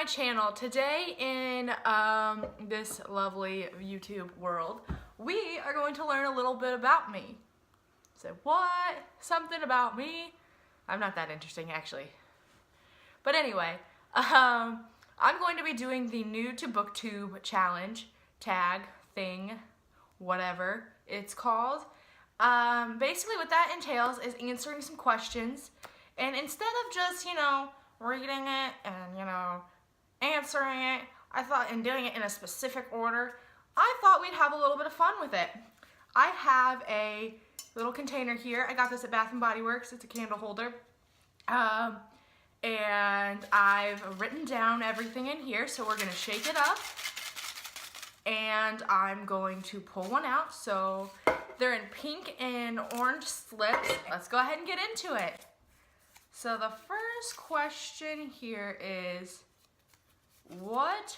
my channel. Today in this lovely YouTube world, we are going to learn a little bit about me. So what? Something about me? I'm not that interesting actually. But anyway, I'm going to be doing the new To Booktube challenge, tag, thing, whatever it's called. Basically what that entails is answering some questions, and instead of just, reading it and, answering it, I thought, and doing it in a specific order, I thought we'd have a little bit of fun with it. I have a little container here. I got this at Bath & Body Works. It's a candle holder. And I've written down everything in here, so we're gonna shake it up. And I'm going to pull one out. So they're in pink and orange slips. Let's go ahead and get into it. So the first question here is, what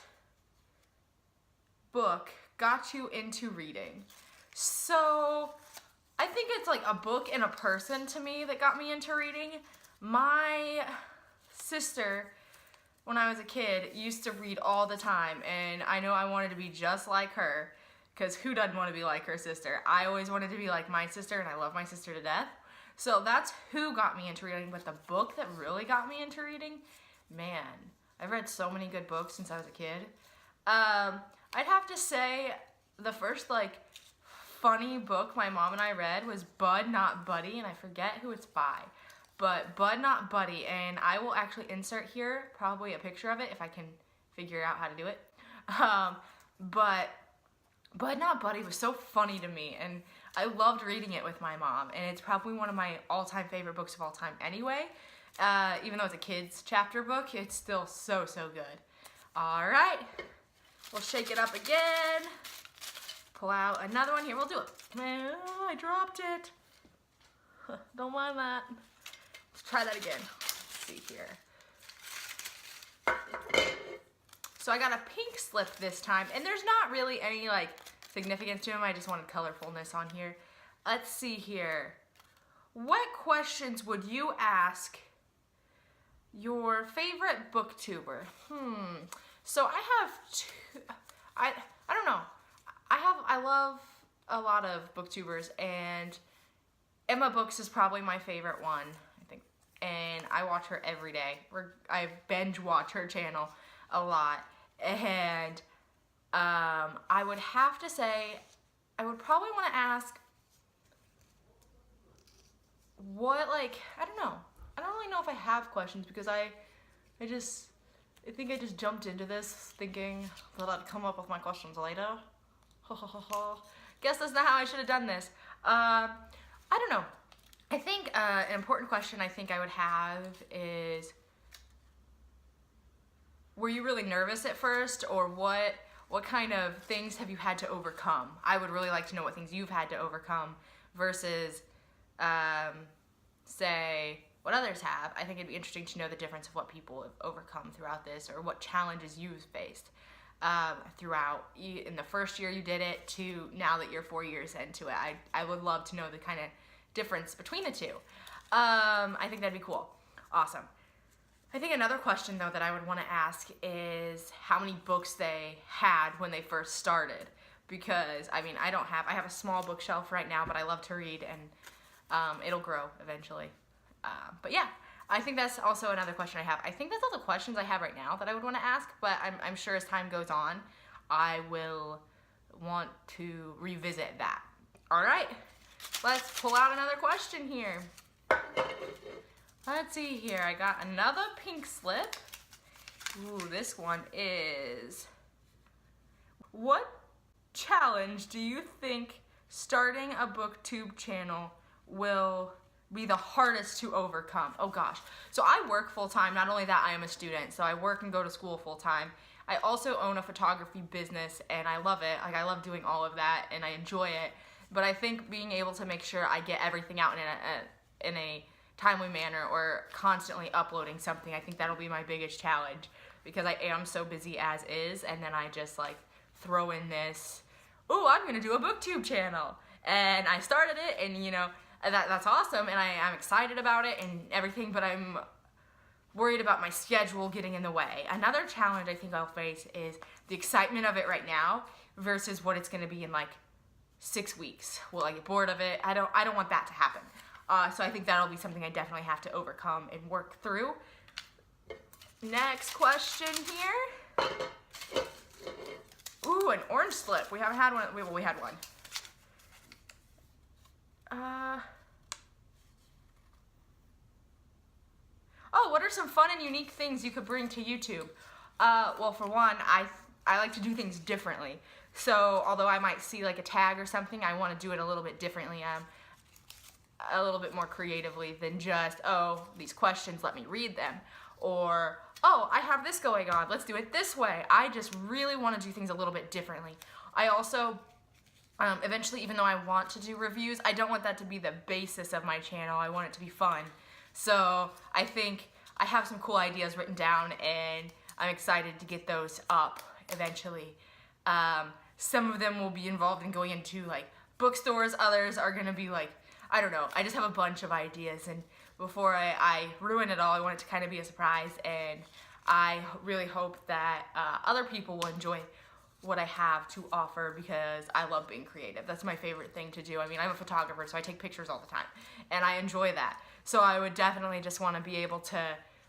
book got you into reading? So I think it's like a book and a person to me that got me into reading. My sister, when I was a kid, used to read all the time, and I know I wanted to be just like her, because who doesn't want to be like her sister? I always wanted to be like my sister, and I love my sister to death. So that's who got me into reading. But the book that really got me into reading, man, I've read so many good books since I was a kid. I'd have to say the first funny book my mom and I read was Bud Not Buddy, and I forget who it's by. But Bud Not Buddy, and I will actually insert here probably a picture of it if I can figure out how to do it. But Bud Not Buddy was so funny to me, and I loved reading it with my mom, and it's probably one of my all-time favorite books of all time anyway. Even though it's a kid's chapter book, it's still so good. All right, we'll shake it up again. Pull out another one here. We'll do it. Oh, I dropped it. Don't mind that. Let's try that again. Let's see here. So I got a pink slip this time, and there's not really any significance to them. I just wanted colorfulness on here. Let's see here. What questions would you ask your favorite booktuber? So I have two. I don't know. I love a lot of booktubers, and Emma Books is probably my favorite one, I think. And I watch her every day. I binge watch her channel a lot. And I would have to say, I would probably want to ask what, I don't know. I don't really know if I have questions, because I think I just jumped into this thinking that I'd come up with my questions later. Guess that's not how I should have done this. I don't know. I think an important question I think I would have is, were you really nervous at first, or what kind of things have you had to overcome? I would really like to know what things you've had to overcome versus, say, what others have. I think it'd be interesting to know the difference of what people have overcome throughout this, or what challenges you've faced throughout, in the first year you did it to now that you're 4 years into it. I would love to know the kind of difference between the two. I think that'd be cool. Awesome. I think another question though that I would want to ask is how many books they had when they first started, because I have a small bookshelf right now, but I love to read, and it'll grow eventually. But yeah, I think that's also another question I have. I think that's all the questions I have right now that I would want to ask, but I'm sure as time goes on, I will want to revisit that. All right, let's pull out another question here. Let's see here. I got another pink slip. Ooh, this one is, what challenge do you think starting a booktube channel will be the hardest to overcome? Oh gosh. So I work full-time. Not only that, I am a student, so I work and go to school full-time. I also own a photography business, and I love it. I love doing all of that, and I enjoy it. But I think being able to make sure I get everything out in a timely manner, or constantly uploading something, I think that'll be my biggest challenge, because I am so busy as is, and then I just throw in this, oh, I'm gonna do a booktube channel, and I started it, and that's awesome, and I'm excited about it and everything, but I'm worried about my schedule getting in the way. Another challenge I think I'll face is the excitement of it right now versus what it's gonna be in like 6 weeks. Will I get bored of it? I don't want that to happen. So I think that'll be something I definitely have to overcome and work through. Next question here. Ooh, an orange slip. We haven't had one. We had one. Oh, what are some fun and unique things you could bring to YouTube? Well, for one, I like to do things differently. So although I might see like a tag or something, I want to do it a little bit differently, a little bit more creatively than just, oh, these questions, let me read them. Or, oh, I have this going on, let's do it this way. I just really want to do things a little bit differently. I also, eventually, even though I want to do reviews, I don't want that to be the basis of my channel. I want it to be fun. So I think I have some cool ideas written down, and I'm excited to get those up eventually. Some of them will be involved in going into like bookstores. Others are gonna be like, I don't know. I just have a bunch of ideas, and before I ruin it all, I want it to kind of be a surprise, and I really hope that other people will enjoy what I have to offer, because I love being creative. That's my favorite thing to do. I mean, I'm a photographer, so I take pictures all the time, and I enjoy that. So I would definitely just want to be able to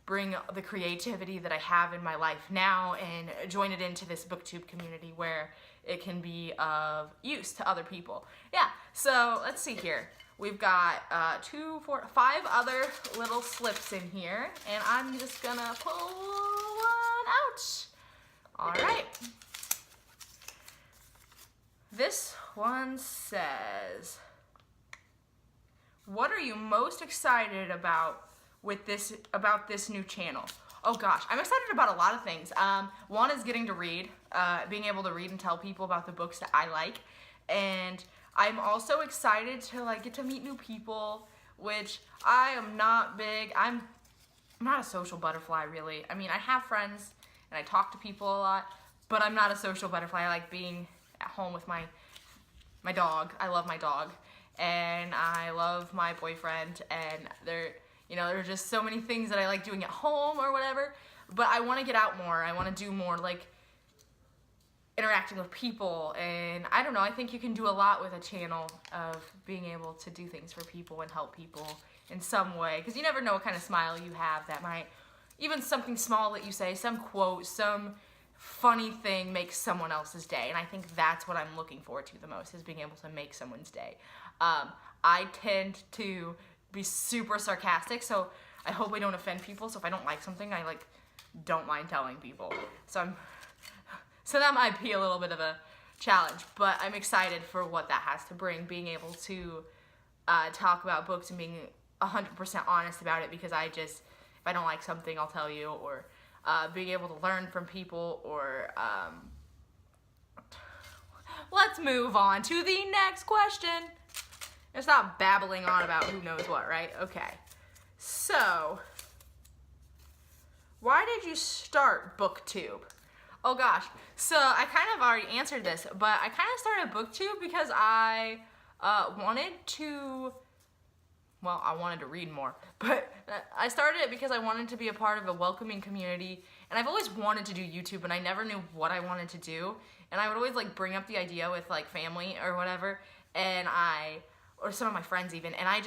bring the creativity that I have in my life now and join it into this booktube community where it can be of use to other people. Yeah, so let's see here. We've got 2, 4, 5 other little slips in here, and I'm just gonna pull one out. All right. This one says, what are you most excited about with this new channel? Oh gosh, I'm excited about a lot of things. One is getting to read, being able to read and tell people about the books that I like, and I'm also excited to like get to meet new people, which I am not big. I'm not a social butterfly really. I mean, I have friends and I talk to people a lot, but I'm not a social butterfly. I like being at home with my dog. I love my dog, and I love my boyfriend, and there's just so many things that I like doing at home or whatever, but I want to get out more. I want to do more like interacting with people, and I don't know, I think you can do a lot with a channel of being able to do things for people and help people in some way, because you never know what kind of smile you have that might, even something small that you say, some quote, some funny thing makes someone else's day, and I think that's what I'm looking forward to the most, is being able to make someone's day. I tend to be super sarcastic, so I hope I don't offend people, so if I don't like something, I like don't mind telling people. So that might be a little bit of a challenge, but I'm excited for what that has to bring, being able to talk about books and being 100% honest about it, because if I don't like something, I'll tell you, or being able to learn from people, or let's move on to the next question. It's not babbling on about who knows what, right? Okay. So, why did you start BookTube? Oh gosh, so I kind of already answered this, but I kind of started BookTube because I wanted to read more, but I started it because I wanted to be a part of a welcoming community, and I've always wanted to do YouTube, and I never knew what I wanted to do, and I would always like bring up the idea with like family or whatever, or some of my friends even, and I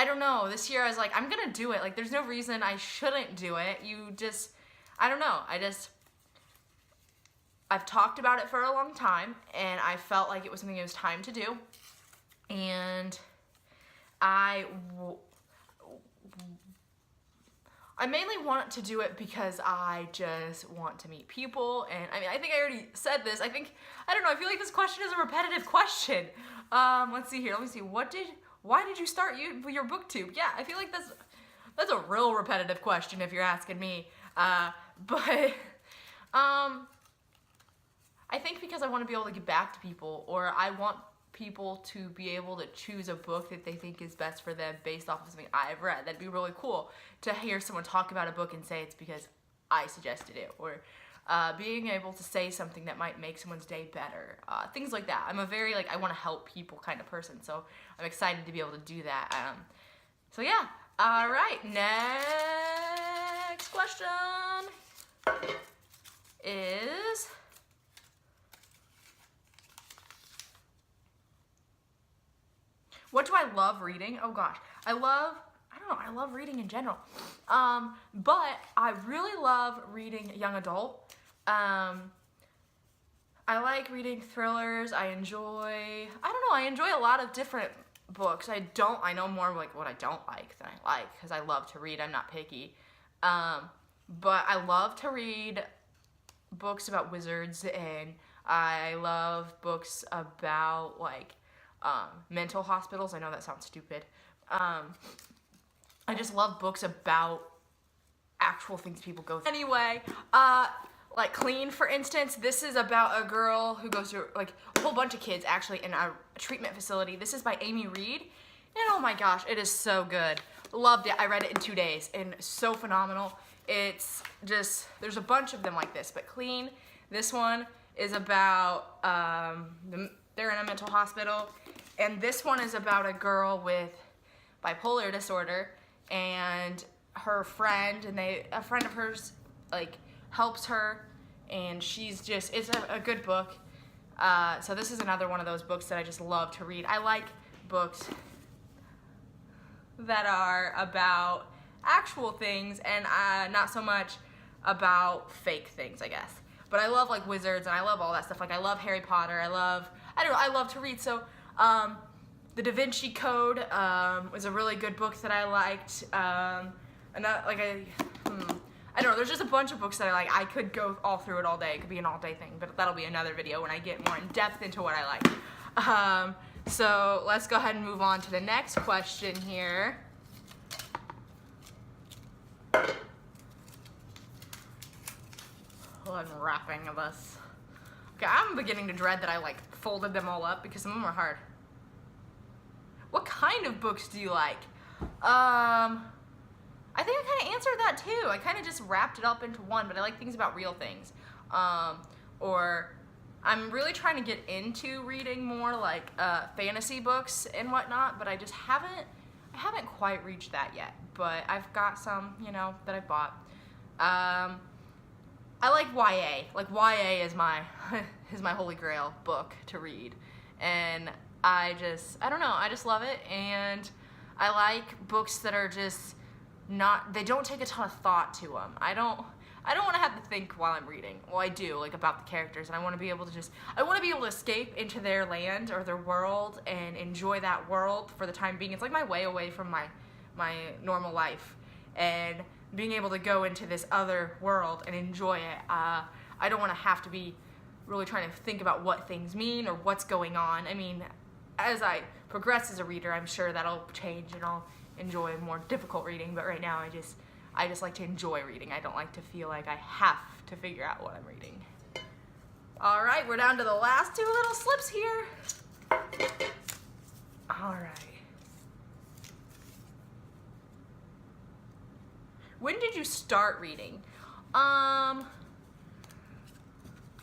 don't know, this year I was like, I'm gonna do it, like there's no reason I shouldn't do it, I don't know, I've talked about it for a long time, and I felt like it was something it was time to do, and I mainly want to do it because I just want to meet people, and I mean, I think I already said this, I don't know, I feel like this question is a repetitive question. Let's see here, let me see, why did you start your BookTube? Yeah, I feel like that's a real repetitive question if you're asking me, but, I think because I want to be able to give back to people, or I want people to be able to choose a book that they think is best for them based off of something I've read. That'd be really cool to hear someone talk about a book and say it's because I suggested it, or being able to say something that might make someone's day better. Things like that. I'm a very, I want to help people kind of person, so I'm excited to be able to do that. So yeah, all right, next question is, what do I love reading? Oh gosh, I don't know, I love reading in general. But I really love reading young adult. I like reading thrillers. I enjoy a lot of different books. I know more like what I don't like than I like, because I love to read. I'm not picky. But I love to read books about wizards, and I love books about like mental hospitals. I know that sounds stupid. I just love books about actual things people go through. Anyway, like Clean, for instance, this is about a girl who goes through, like, a whole bunch of kids actually in a treatment facility. This is by Amy Reed, and oh my gosh, it is so good. Loved it. I read it in 2 days, and so phenomenal. It's just, there's a bunch of them like this, but Clean, this one is about, they're in a mental hospital, and this one is about a girl with bipolar disorder, and her friend, and a friend of hers, like, helps her, and she's just, it's a good book. So this is another one of those books that I just love to read. I like books that are about actual things and not so much about fake things, I guess. But I love like wizards, and I love all that stuff. Like I love Harry Potter. I love to read. So The Da Vinci Code was a really good book that I liked. I don't know, there's just a bunch of books that I like. I could go all through it all day. It could be an all-day thing, but that'll be another video when I get more in depth into what I like. So let's go ahead and move on to the next question here. Unwrapping this. Okay, I'm beginning to dread that I like folded them all up because some of them are hard. What kind of books do you like? I think I kind of answered that too. I kind of just wrapped it up into one, but I like things about real things. Or I'm really trying to get into reading more like fantasy books and whatnot, but I just haven't quite reached that yet. But I've got some, that I bought. I like YA. Like YA is my holy grail book to read, and I don't know. I just love it, and I like books that are just they don't take a ton of thought to them. I don't want to have to think while I'm reading. Well, I do, like about the characters, and I want to be able to escape into their land or their world and enjoy that world for the time being. It's like my way away from my normal life, and being able to go into this other world and enjoy it. I don't want to have to be really trying to think about what things mean or what's going on. I mean, as I progress as a reader, I'm sure that'll change and I'll enjoy more difficult reading, but right now I just like to enjoy reading. I don't like to feel like I have to figure out what I'm reading. All right, we're down to the last two little slips here. All right. When did you start reading? I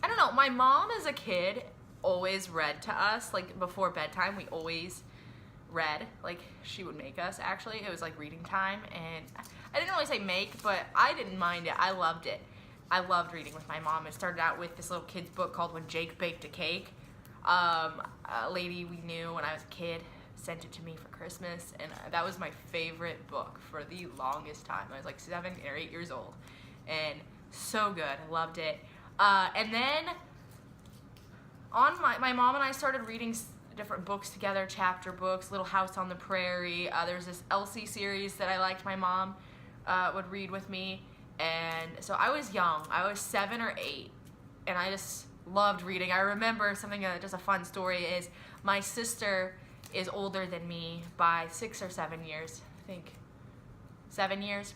don't know. My mom as a kid always read to us, like before bedtime. We always read, like she would make us. Actually, it was like reading time, and I didn't really say make, but I didn't mind it. I loved it. I loved reading with my mom. It started out with this little kid's book called When Jake Baked a Cake. A lady we knew when I was a kid sent it to me for Christmas, and that was my favorite book for the longest time. I was like 7 or 8 years old, and so good. I loved it. And then my mom and I started reading different books together, chapter books, Little House on the Prairie. There's this Elsie series that I liked. My mom would read with me, and so I was young. I was 7 or 8, and I just loved reading. I remember something, just a fun story is my sister is older than me by 6 or 7 years, I think 7 years,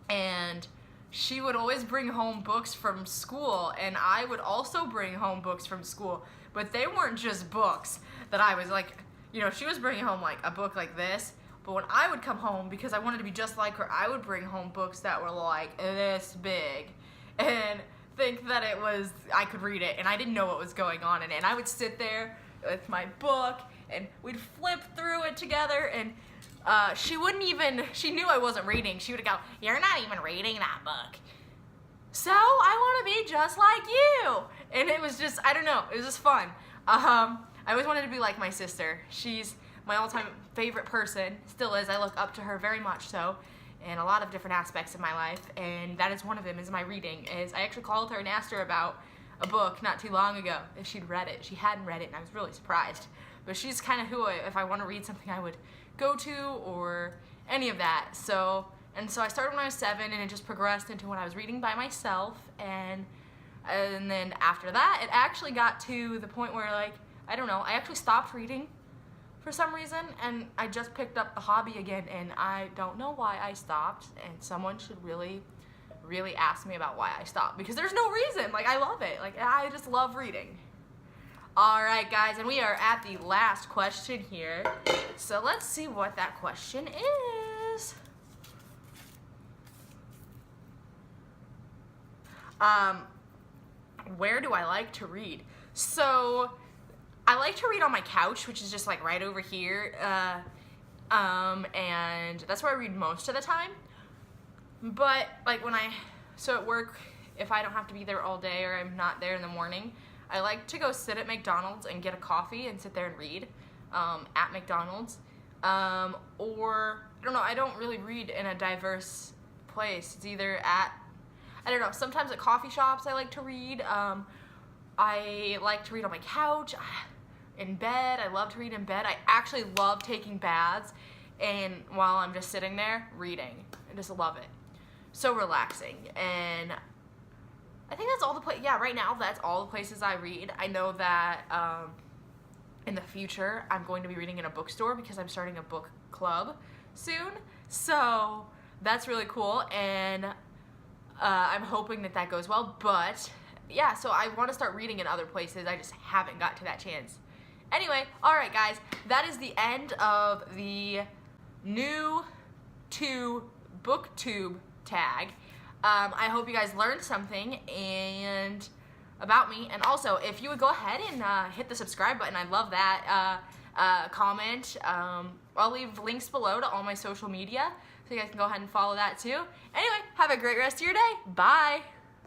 and she would always bring home books from school, and I would also bring home books from school, but they weren't just books that I was like, she was bringing home like a book like this, but when I would come home, because I wanted to be just like her, I would bring home books that were like this big, and think that I could read it, and I didn't know what was going on in it, and I would sit there with my book, and we'd flip through it together, and she knew I wasn't reading. She would go, "You're not even reading that book. So I want to be just like you." And it was just, I don't know, it was just fun. I always wanted to be like my sister. She's my all-time favorite person, still is. I look up to her very much so in a lot of different aspects of my life, and that is one of them, is my reading. I actually called her and asked her about a book not too long ago, if she'd read it. She hadn't read it, and I was really surprised. But she's kind of who, if I want to read something, I would go to, or any of that. So I started when I was 7, and it just progressed into when I was reading by myself, and then after that, it actually got to the point where, like, I don't know, I actually stopped reading for some reason, and I just picked up the hobby again, and I don't know why I stopped, and someone should really ask me about why I stopped, because there's no reason. Like, I love it. Like, I just love reading. Alright guys, and we are at the last question here, so let's see what that question is. Where do I like to read? So, I like to read on my couch, which is just like right over here, and that's where I read most of the time. But like so at work, if I don't have to be there all day or I'm not there in the morning, I like to go sit at McDonald's and get a coffee and sit there and read at McDonald's. Or, I don't know, I don't really read in a diverse place. It's either at, I don't know, sometimes at coffee shops I like to read. I like to read on my couch, in bed. I love to read in bed. I actually love taking baths and while I'm just sitting there reading. I just love it. So relaxing. And I think that's all right now that's all the places I read. I know that in the future I'm going to be reading in a bookstore because I'm starting a book club soon. So that's really cool, and I'm hoping that goes well. But yeah, so I want to start reading in other places. I just haven't got to that chance. Anyway, alright guys, that is the end of the new To Booktube Tag. I hope you guys learned something and about me, and also if you would go ahead and hit the subscribe button, I'd love that. Comment. I'll leave links below to all my social media so you guys can go ahead and follow that too. Anyway, have a great rest of your day. Bye!